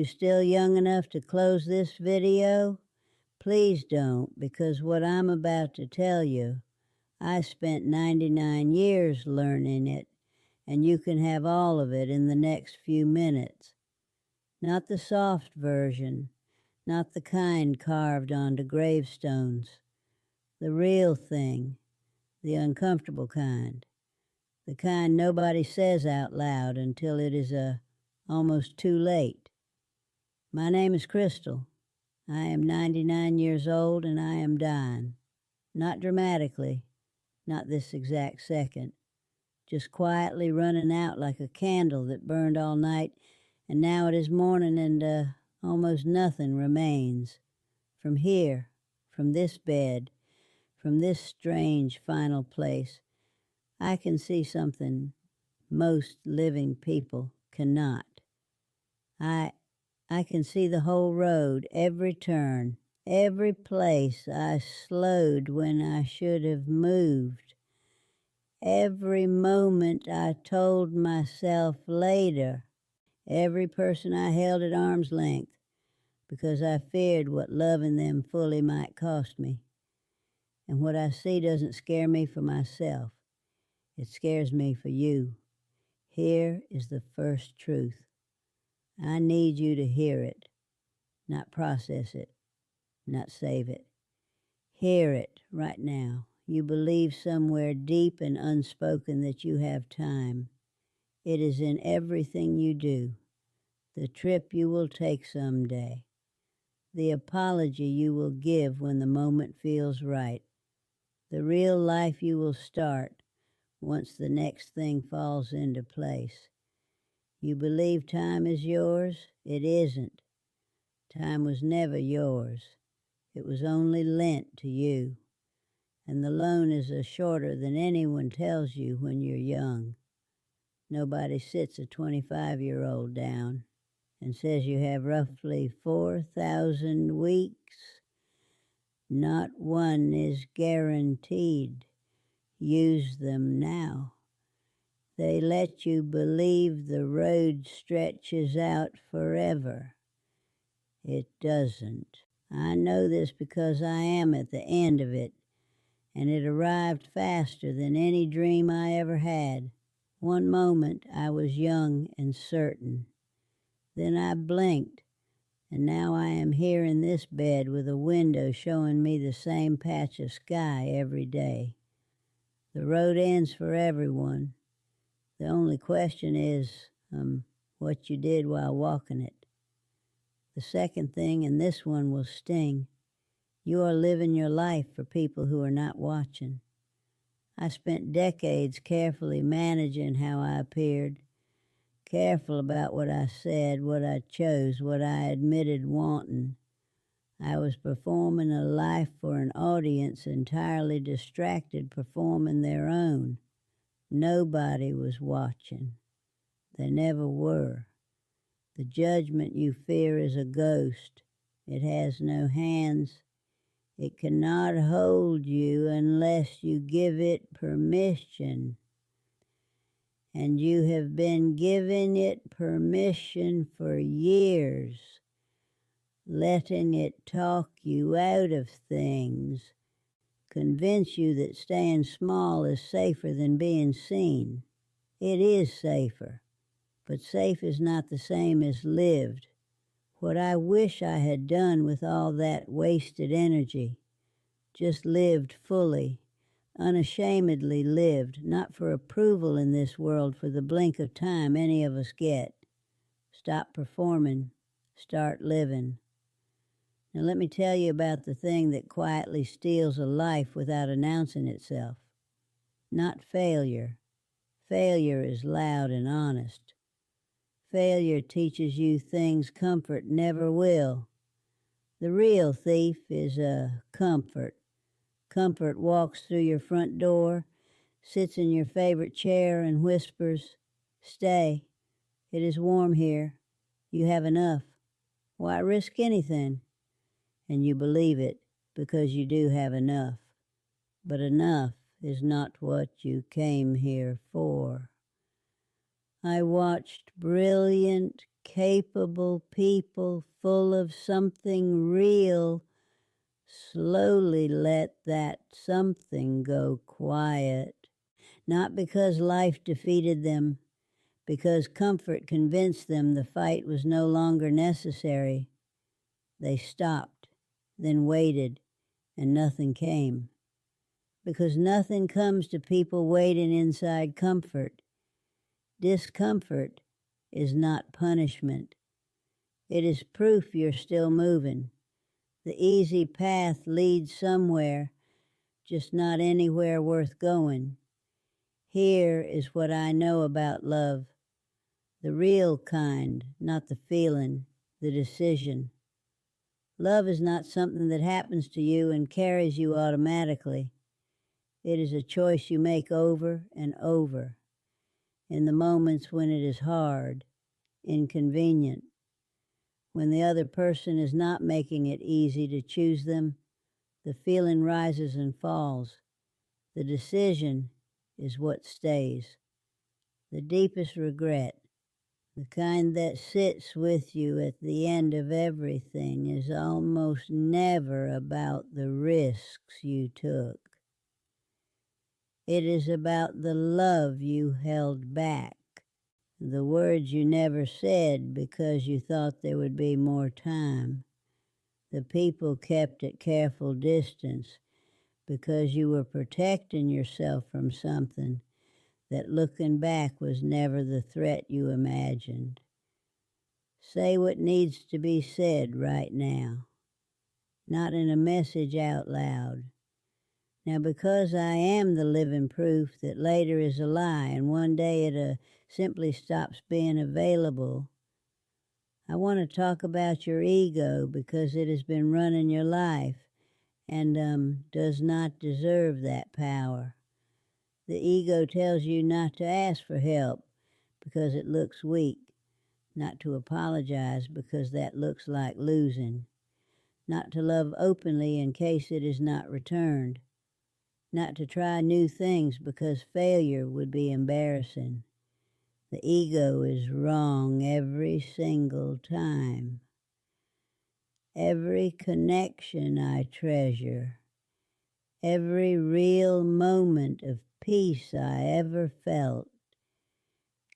You still young enough to close this video? Please don't, because what I'm about to tell you, I spent 99 years learning it, and you can have all of it in the next few minutes. Not the soft version, not the kind carved onto gravestones. The real thing, the uncomfortable kind. The kind nobody says out loud until it is almost too late. My name is Crystal. I am 99 years old and I am dying. Not dramatically, not this exact second. Just quietly running out like a candle that burned all night, and now it is morning and almost nothing remains. From here, from this bed, from this strange final place, I can see something most living people cannot. I can see the whole road, every turn, every place I slowed when I should have moved. Every moment I told myself later, every person I held at arm's length, because I feared what loving them fully might cost me. And what I see doesn't scare me for myself. It scares me for you. Here is the first truth. I need you to hear it, not process it, not save it. Hear it right now. You believe somewhere deep and unspoken that you have time. It is in everything you do. The trip you will take someday. The apology you will give when the moment feels right. The real life you will start once the next thing falls into place. You believe time is yours? It isn't. Time was never yours. It was only lent to you. And the loan is shorter than anyone tells you when you're young. Nobody sits a 25-year-old down and says you have roughly 4,000 weeks. Not one is guaranteed. Use them now. They let you believe the road stretches out forever. It doesn't. I know this because I am at the end of it, and it arrived faster than any dream I ever had. One moment I was young and certain. Then I blinked, and now I am here in this bed with a window showing me the same patch of sky every day. The road ends for everyone. The only question is what you did while walking it. The second thing, and this one will sting, you are living your life for people who are not watching. I spent decades carefully managing how I appeared, careful about what I said, what I chose, what I admitted wanting. I was performing a life for an audience entirely distracted, performing their own. Nobody was watching. They never were. The judgment you fear is a ghost. It has no hands. It cannot hold you unless you give it permission. And you have been giving it permission for years, letting it talk you out of things, convince you that staying small is safer than being seen. It is safer, but safe is not the same as lived. What I wish I had done with all that wasted energy, just lived fully, unashamedly lived, not for approval in this world for the blink of time any of us get. Stop performing, start living. Now let me tell you about the thing that quietly steals a life without announcing itself. Not failure. Failure is loud and honest. Failure teaches you things comfort never will. The real thief is comfort. Comfort walks through your front door, sits in your favorite chair and whispers, "Stay. It is warm here. You have enough. Why risk anything?" And you believe it because you do have enough. But enough is not what you came here for. I watched brilliant, capable people full of something real slowly let that something go quiet. Not because life defeated them, because comfort convinced them the fight was no longer necessary. They stopped, then waited, and nothing came. Because nothing comes to people waiting inside comfort. Discomfort is not punishment. It is proof you're still moving. The easy path leads somewhere, just not anywhere worth going. Here is what I know about love. The real kind, not the feeling, the decision. Love is not something that happens to you and carries you automatically. It is a choice you make over and over, in the moments when it is hard, inconvenient, when the other person is not making it easy to choose them. The feeling rises and falls. The decision is what stays. The deepest regret, the kind that sits with you at the end of everything, is almost never about the risks you took. It is about the love you held back, the words you never said because you thought there would be more time, the people kept at careful distance because you were protecting yourself from something that, looking back, was never the threat you imagined. Say what needs to be said right now, not in a message out loud. Now, because I am the living proof that later is a lie and one day it simply stops being available, I want to talk about your ego because it has been running your life and does not deserve that power. The ego tells you not to ask for help because it looks weak, not to apologize because that looks like losing, not to love openly in case it is not returned, not to try new things because failure would be embarrassing. The ego is wrong every single time. Every connection I treasure, every real moment of peace I ever felt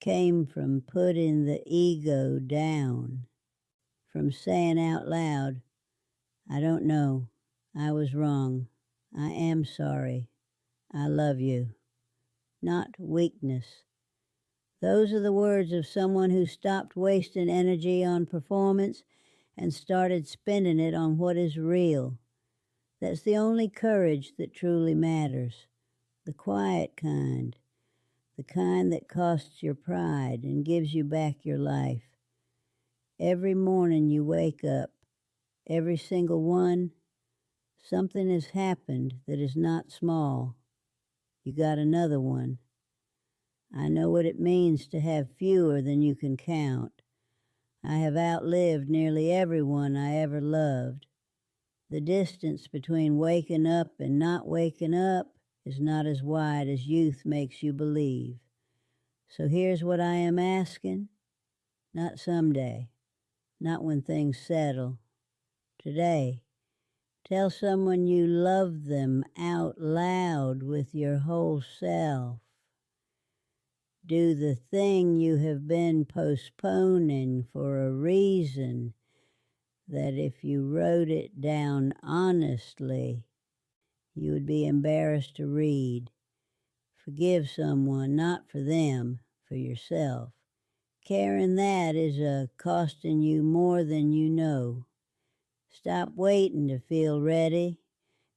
came from putting the ego down, from saying out loud, I don't know, I was wrong, I am sorry, I love you. Not weakness. Those are the words of someone who stopped wasting energy on performance and started spending it on what is real. That's the only courage that truly matters. The quiet kind. The kind that costs your pride and gives you back your life. Every morning you wake up, every single one, something has happened that is not small. You got another one. I know what it means to have fewer than you can count. I have outlived nearly everyone I ever loved. The distance between waking up and not waking up is not as wide as youth makes you believe. So here's what I am asking. Not someday, not when things settle. Today, tell someone you love them out loud with your whole self. Do the thing you have been postponing for a reason that if you wrote it down honestly, you would be embarrassed to read. Forgive someone, not for them, for yourself. Carrying that is costing you more than you know. Stop waiting to feel ready.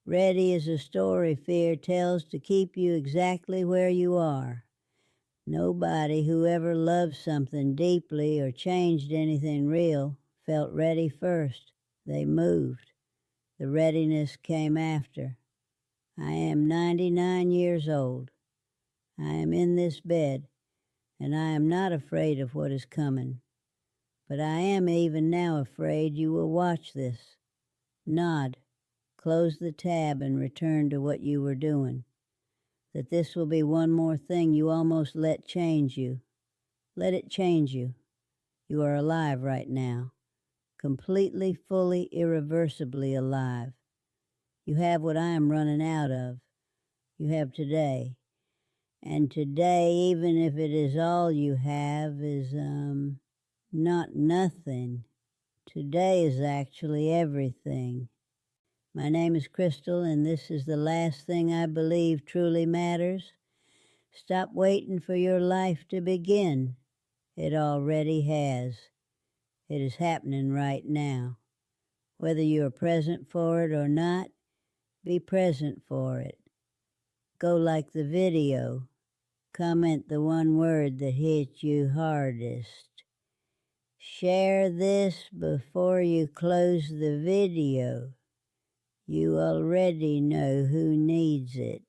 Ready is a story fear tells to keep you exactly where you are. Nobody who ever loved something deeply or changed anything real felt ready first. They moved. The readiness came after. I am 99 years old. I am in this bed, and I am not afraid of what is coming. But I am even now afraid you will watch this. Nod, close the tab and return to what you were doing. That this will be one more thing you almost let change you. Let it change you. You are alive right now, completely, fully, irreversibly alive. You have what I am running out of. You have today. And today, even if it is all you have, is not nothing. Today is actually everything. My name is Crystal, and this is the last thing I believe truly matters. Stop waiting for your life to begin. It already has. It is happening right now. Whether you are present for it or not, be present for it. Go like the video. Comment the one word that hit you hardest. Share this before you close the video. You already know who needs it.